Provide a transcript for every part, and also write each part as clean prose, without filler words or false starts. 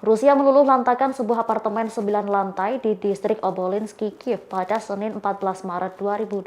Rusia meluluh lantakan sebuah apartemen 9 lantai di distrik Obolinski, Kiev pada Senin 14 Maret 2022.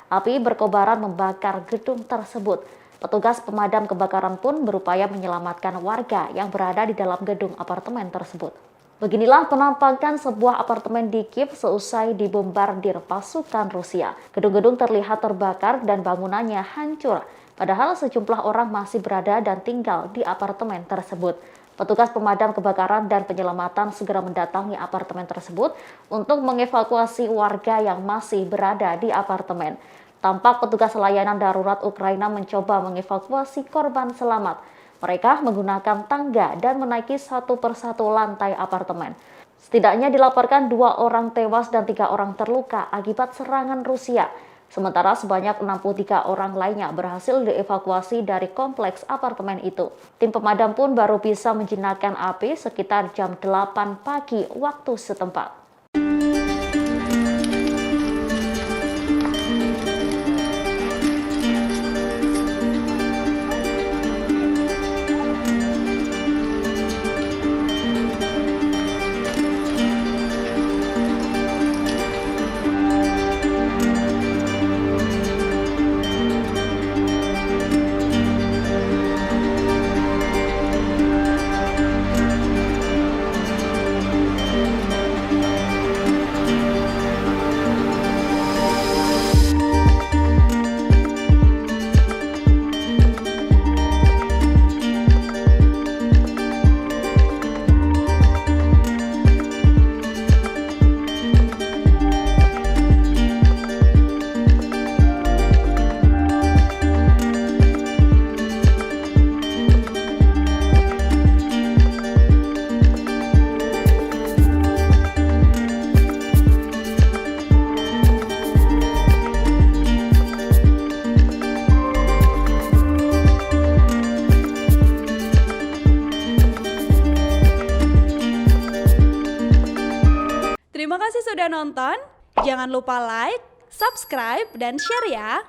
Api berkobaran membakar gedung tersebut. Petugas pemadam kebakaran pun berupaya menyelamatkan warga yang berada di dalam gedung apartemen tersebut. Beginilah penampakan sebuah apartemen di Kiev seusai dibombardir pasukan Rusia. Gedung-gedung terlihat terbakar dan bangunannya hancur, padahal sejumlah orang masih berada dan tinggal di apartemen tersebut. Petugas pemadam kebakaran dan penyelamatan segera mendatangi apartemen tersebut untuk mengevakuasi warga yang masih berada di apartemen. Tampak petugas layanan darurat Ukraina mencoba mengevakuasi korban selamat. Mereka menggunakan tangga dan menaiki satu persatu lantai apartemen. Setidaknya dilaporkan 2 orang tewas dan 3 orang terluka akibat serangan Rusia. Sementara sebanyak 63 orang lainnya berhasil dievakuasi dari kompleks apartemen itu. Tim pemadam pun baru bisa menjinakkan api sekitar jam 8 pagi waktu setempat. Terima kasih sudah nonton. Jangan lupa like, subscribe, dan share ya.